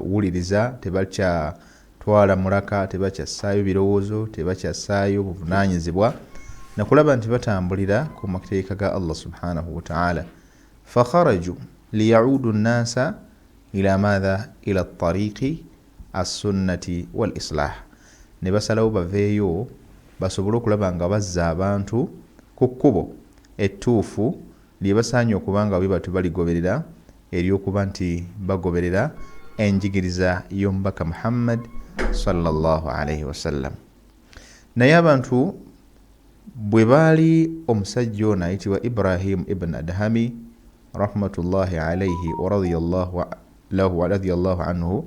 wuliriza, tebakyatwala mulaka, tebakyassaayo birowoozo, tebakyassaayo buvunaanyizibwa na kulaba nti batambulira ku mateeka ga Allah subhanahu wa ta'ala. fakharaju liyaudu nnasa ila madha ila tariqi assunnati wal islah, ne basalawo baveeyo basobole okulaba nga bazza abantu ku kkubo ettuufu lye basaanye okuba nga bwe batu baligoberera, eryokuba nti bagoberera enjigiriza y'omubaka Muhammad sallallahu alayhi wasallam. Naye abantu bwe baali omusajja ono ayitibwa Ibrahim ibn Adhami rahmatullahi alayhi wa radiyallahu anhu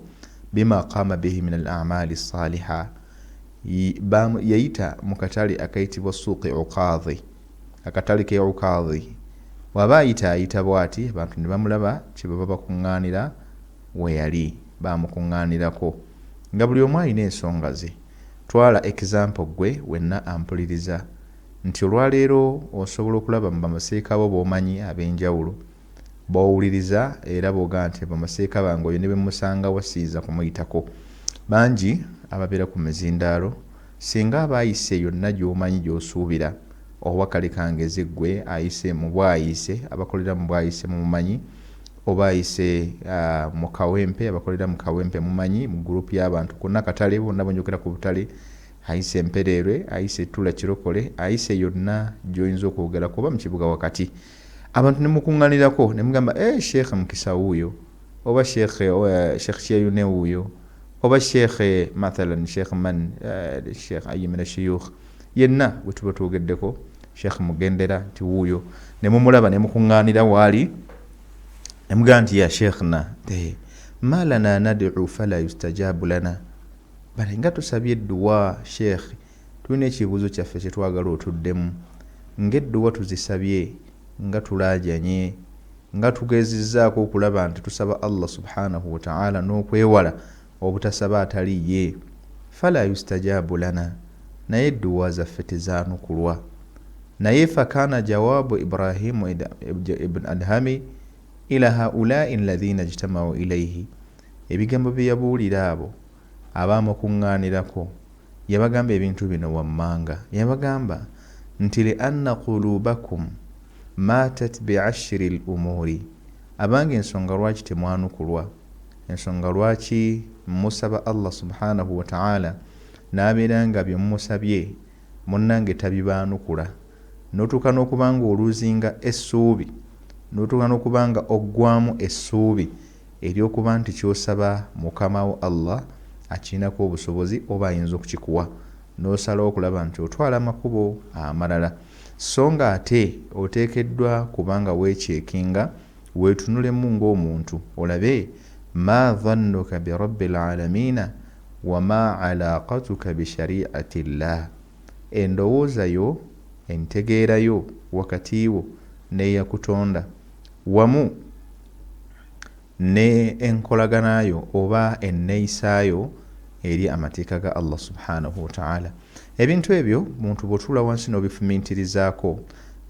bima qama bihi min al-a'mali as-saliha, yayita mu katale akayitibwa suuqi Uqadhi, akatale ke Uqadhi. Waba ayita bw'ati, abantu ne bamulaba kye baba bakuŋŋaanira we yali, bamukuŋŋaanirako nga buli omu alina ensonga ze. Twala example gwe wenna ampuliriza nti olwaleero osobola okulaba mu bamaseeka bo b'omanyi ab'enjawulo, b'owuliriza era bw'ogaa nti bamaseeka bange oyo ne bwe musanga wasiiza kumuyitako. Bangi ababeera ku mizindaalo, singa aba ayise yonna gy'omanyi gy'osuubira, oba kale kangeze gwe ayise mu bwayise, abakolera mu bwayise mumanyi, oba ayise mu kawempe, abakolera mu kawempe mumanyi, mu gurupu y'abantu konna katale, bonna bonjogera ku butale, ayise empererwe, ayise tula kirokole, ayise yonna gy'oyinza okwogera kuba mu kibuga wakati. Abantu ne mukuŋŋaanirako ne mugamba sheekh Mukisa wuuyo, oba sheekh Kyeyune wuuyo, oba sheekh mathalan sheekh man sheekh ayimina shuyukh, yenna bwe tuba twogeddeko sheekh Mugendera nti wuuyo, ne mumulaba ne mukuŋŋaanira waali ne mugamba nti ya sheekhna ma lana nad'u fala yustajabu lana, bale nga tusabye edduwa sheekh, tulina ekibuuzo kyaffe kye twagala otuddemu, ng'edduwa tuzisabye nga tulaajanye, nga tugezizzaako okulaba nti tusaba Allah subhanahu wa ta'ala n'okwewala obutasaba ataliye, fala yustajabu lana, naye edduwa zaffe tezaanukulwa. Naye fakana jawaabu Ibrahimu ibn Adhami ila haulai alladhina ijtamau ilayhi, ebigambo bye yabuulira abo abaamukuŋŋaanirako, yabagamba ebintu bino wammanga. Yabagamba nti li anna qulubakum matat bi'ashri al-umuri, abange ensonga lwaki temwanukulwa, ensonga lwaki musaba Allah subhanahu wa ta'ala n'abeera nga bye mumusabye munnange tabibaanukula, n'otuuka n'okubanga oluzinga essuubi, n'otuuka n'okubanga oggwamu essuubi ery'okuba nti ky'osaba mukama wo Allah akirinako obusobozi oba ayinza okukikuwa, n'osalawo okulaba nti otwala amakubo amalala. So nga ate oteekeddwa kubanga weekyekinga, weetunulemu ng'omuntu olabe ma dhannuka bi rabbil alamina wa ma alaqatuka bi shari'ati llah, endowooza yo, entegeerayo wakati wo n'eyakutonda wamu ne enkolaganayo oba enneeyisaayo eri amateeka ga Allah subhanahu wa ta'ala. Ebintu ebyo muntu bw'otuula wansi n'obifumintirizaako,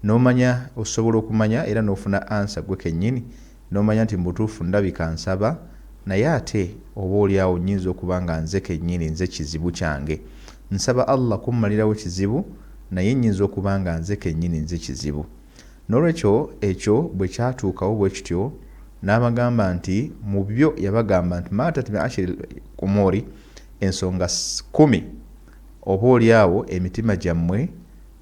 n'omanya, osobola okumanya era n'ofuna ansa gwe kennyini, n'omanya nti mbutuufu ndabika nsaba, naye ate oba oliawo nnyinza okuba nga nze kennyini nze kizibu kyange, nsaba Allah kummalirawo kizibu, naye nnyinza okuba nga nze kennyini nze kizibu. N'olwekyo ekyo bwe kyatuukawo bwe kityo, n'abagamba nti mu byo yabagamba nti matat bi'ashri umuri, ensonga 10 oba oliawo emitima gyammwe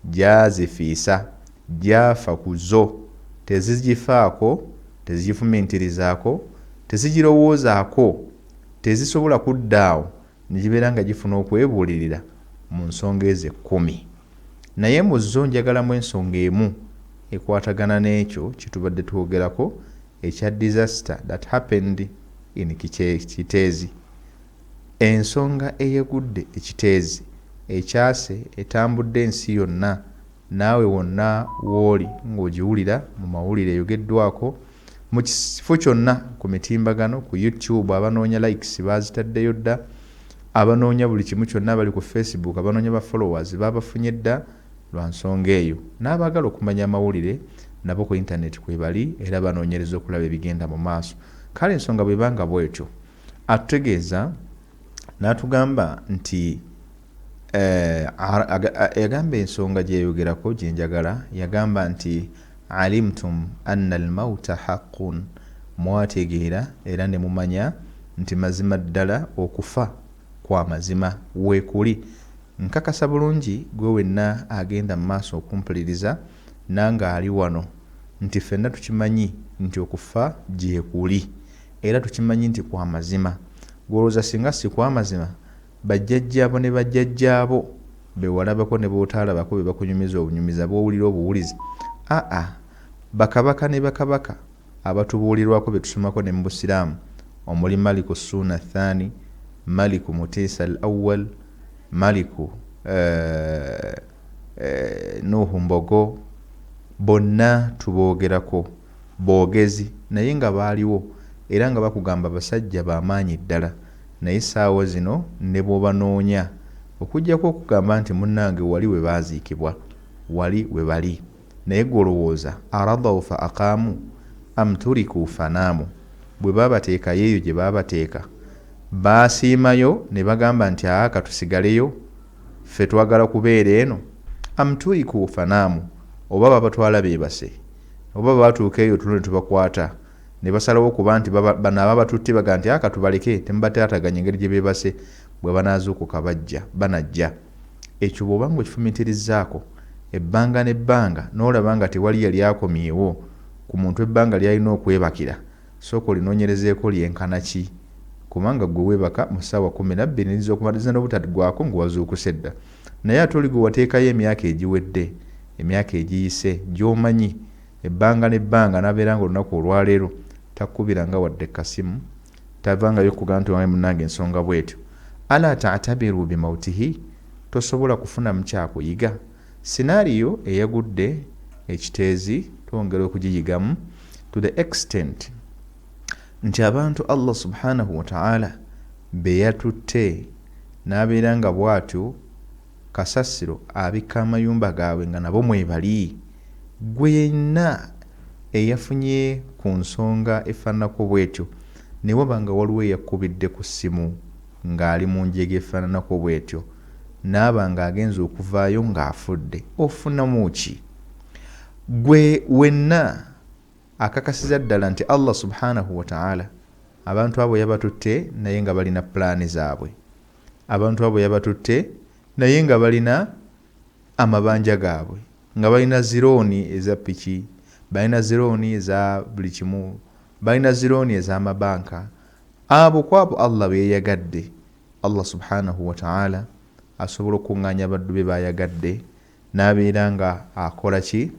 gyazifiisa, gyafa ku zo, tezigifaako, tezigifumintirizaako, tezigirowoozaako, tezisobola kuddaawo, negibeera nga gifuna okwebuulirira mu nsonga ezo 10. Naye mu zo njagalamu ensonga emu ekwatagana n'ekyo kitubadde twogerako, ekya disaster that happened in Kiteezi. Ensonga eyegudde ekiteezi ekyase etambudde ensi yonna, naawe wonna w'oli ng'ogiwulira mu mawulire eyogeddwako mu kifo kyonna, ku mitimbagano, ku YouTube abanoonya likes baazitaddeyo dda, abanoonya buli kimu kyonna, bali ku Facebook abanoonya ba followers babafunye dda lwa nsonga eyo. N'abaagala okumanya amawulire nabo ku internet kwe bali era banoonyereza okulaba ebigenda mu maaso. Kale ensonga bwe banga bw'etyo, atutegeeza n'atugamba nti yagamba ensonga gyeyogerako gyenjagala, yagamba nti alimtum anna almauta haqqun, mwategeera era ne mumanya nti mazima ddala okufa kwa mazima weekuli. Nkakasa bulungi gwe wenna agenda mu maaso okumpuliriza nanga ali wano nti ffenna tukimanyi nti okufa gyekuli era tukimanyi nti kwa mazima. Gwolowooza singa si kwa mazima, bajjajjaabo ne bajjajjaabo bewalabako ne bootaalabako be bakunyumiza obunyumiza bw'owulira obuwulizi, bakabaka ne bakabaka abatubuulirwako be tusomako ne mu Busiraamu, omuli Maliku Ssuuna Thani, Maliku Mutiisa al-Awwal, Maliku Nuhu Mbogo, bonna tuboogerako boogezi naye nga baaliwo era nga bakugamba basajja b'amaanyi ddala. Naye saawa zino ne bw'obanoonya okuggyako okugamba nti munnange wali we baaziikibwa, wali we bali, naye gw'olowooza aradaw fa aqaamu am turiku fanaamu, bwe baabateekayo eyo gye baabateeka baasiimayo ne bagamba nti katusigaleyo ffe twagala kubeera eno, am turiku fanaamu, oba babatwala beebase, oba baatuuka eyo tuno ne tubakwata ne basalawo okuba nti bano ababatutte baga nti katubaleke temubataataganya engeri gye beebase, bwe banaazuukuka banajja. Ekyo bw'oba ng'okifumiitirizaako ebbanga n'ebbanga n'olaba nga tewali yali akomyewo ku muntu ebbanga ly'alina okwebakira, sooka olinoonyerezeeko lyenkana ki, kubanga gwe weebaka mu ssaawa 12 nizo okumaliza n'obutaggwako ng'owazuukuse dda. Naye ate oli gwe wateekayo emyaka egiwedde, emyaka egiyise gy'omanyi ebbanga n'ebbanga n'abeera nga olunaku olwaleero takubiranga wadde kasimu, tavangayo kugamba nti wange munnange ensonga bwetyo. Ala ta'tabiru bimautihi, tosobola kufuna mukyakuyiga. Scenario eyagudde ekiteezi twongera okugiyigamu to the extent nti abantu Allah subhanahu wa ta'ala be yatutte n'abeera nga bw'atyo kasasiro abikka amayumba gaabwe nga nabo mwebali. Gwe yenna eyafunye ku nsonga efaananako bwetyo ne waba nga waliwo eyakubidde ku ssimu ng'ali mu njega efaananako bwetyo n'aba ng'agenza okuvaayo ng'afudde, ofunamu ki? Gwe wenna akakasiza ddala nti Allah subhanahu wa ta'ala abantu abo yabatutte naye nga balina pulaani zaabwe, abantu abo yabatutte naye nga balina amabanja gaabwe, nga balina zirooni eza piki, balina zirooni eza buli kimu, balina zirooni ez'amabanka. Abo kwabo Allah beeyagadde. Allah subhanahu wa ta'ala asobola okuŋŋaanya abaddu be bayagadde n'abeera nga akola ki?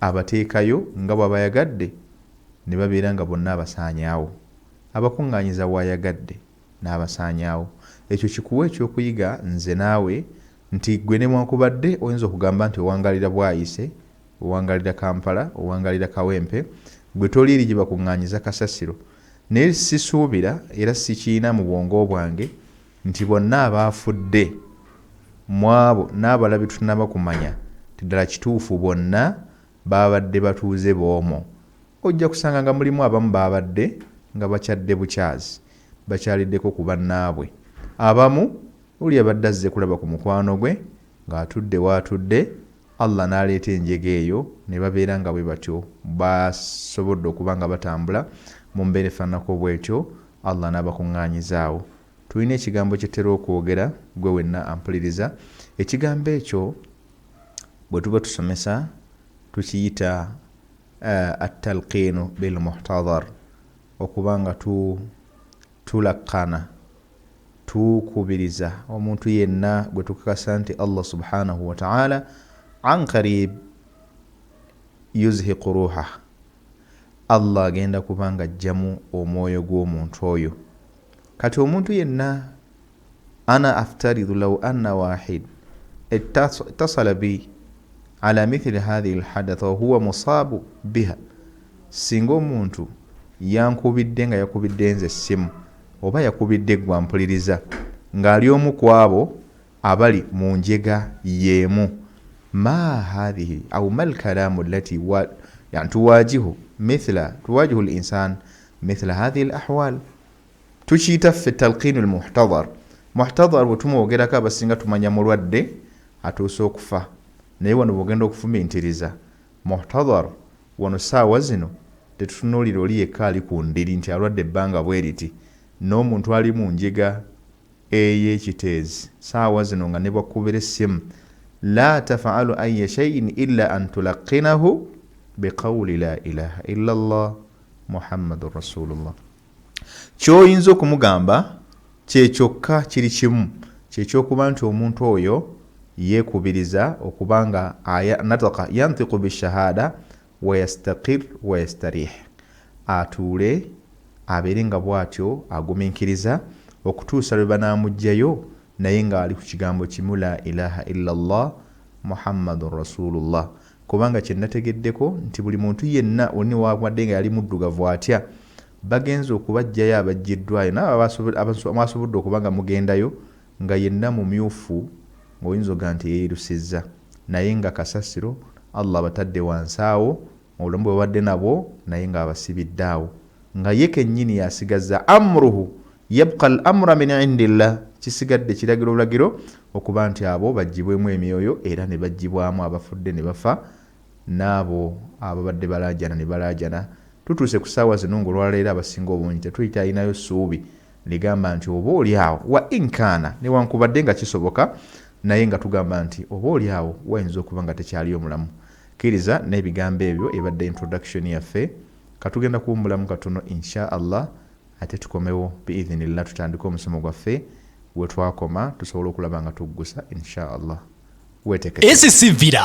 Abateekayo nga bw'abayagadde ne babeera nga bonna abasaanyaawo, abakuŋŋaanyiza waayagadde n'abasaanyaawo. Ekyo kikuwa ekyokuyiga nze naawe nti gwe ne mwankubadde oyinza okugamba nti owangalira Bwayise, owangalira Kampala, owangalira Kawempe, gwe toliiri gye bakuŋŋaanyiza kasasiro. Naye sisuubira era sikiina mu bwongo bwange nti bonna abaafudde mu abo n'abalabi tunaba kumanya ddala kituufu bonna baabadde batuuze b'omwo. Ojja kusanga nga mulimu abamu baabadde nga bakyadde bukyazi, bakyaliddeko ku bannaabwe. Abamu oli abadde azze kulaba ku mukwano gwe ng'atudde w'atudde, Allah n'aleeta enjega eyo ne babeera nga bwe batyo basobodde okuba nga batambula mu mbeera efaananako bwetyo, Allah n'abakuŋŋaanyizaawo. Tulina ekigambo kye ttera okwogera, gwe wenna ampuliriza. Ekigambo ekyo bwe tuba tusomesa tukiyita at-talqiinu bil muhtadar, okuba nga tulakkana tukubiriza omuntu yenna gwe tukakasa nti Allah subhanahu wa ta'ala an qarib yuzhiqu ruha, Allah agenda kubanga ajjamu omwoyo gw'omuntu oyo. Kati omuntu yenna ana aftaridu law anna wahid ittasala bi ala mithli hadhihi alhadath wa huwa musabu biha, singa omuntu yankubidde nga yakubidde nze essimu oba yakubidde gwa mpuliriza ng'ali omu ku abo abali mu njega yeemu, ma hadhihi au mal kalamu allati yani tuwajihu al-insan mithla hadhihi al-ahwal, tukiyita ffe talqinu lmuhtadar. Muhtadar bwe tumwogerako abasinga tumanya mulwadde atuuse okufa, naye wano bwogenda okufumintiriza muhtadar wano saawa zino tetutunuulira oli yekka ali ku ndiri nti alwadde ebbanga bwe riti n'omuntu ali mu njiga ey'ekiteezi saawa zino nga ne bwakubira essimu la tafaalu aya shaiin illa an tulaqinahu biqawuli la ilaha illa allah muhammadun rasulullah. Kyoyinza okumugamba kyekyokka kiri kimu, kyekyokuba nti omuntu oyo yeekubiriza okubanga nataka yantiqu bishahada wayastaqir wayastarih, atuule abeere nga bw'atyo agumiikiriza okutuusa lwe banaamugjayo naye ng'ali ku kigambo kimu la ilaha illa allah muhammadun rasulullah. Kubanga kye nategeddeko nti buli muntu yenna oni wawadde nga yali muddugavu atya bagenza okubajjayo abajjiddwayo naabo mwasobodde okuba nga mugendayo nga yenna mumyufu ng'oyinza oga nti yeerusizza naye nga kasasiro Allah batadde wansi awo obulamu bwe badde nabwo naye ng'abasibidde awo nga ye kennyini yasigazza amruhu yabqa al amra min indillah, kisigadde kiragiro bulagiro okuba nti abo baggibwemu emyoyo era ne baggibwamu abafudde ne bafa n'abo ababadde balaajana ne balaajana. Tutuuse ku ssaawa zino ng'olwaleero abasinga obungi tetuyita alinayo ssuubi ligamba nti oba oli awo wa inkaana newankubadde nga kisoboka naye nga tugamba nti oba oli awo wayinza okuba nga tekyaliyo mulamu. Kkiriza n'ebigambo ebyo ebadde introduction yaffe, katugenda kuwummulamu katono insha allah ate tukomewo biidhinillah tutandike omusomo gwaffe we twakoma tusobole okulaba nga tuggusa insha allah. Weetekere.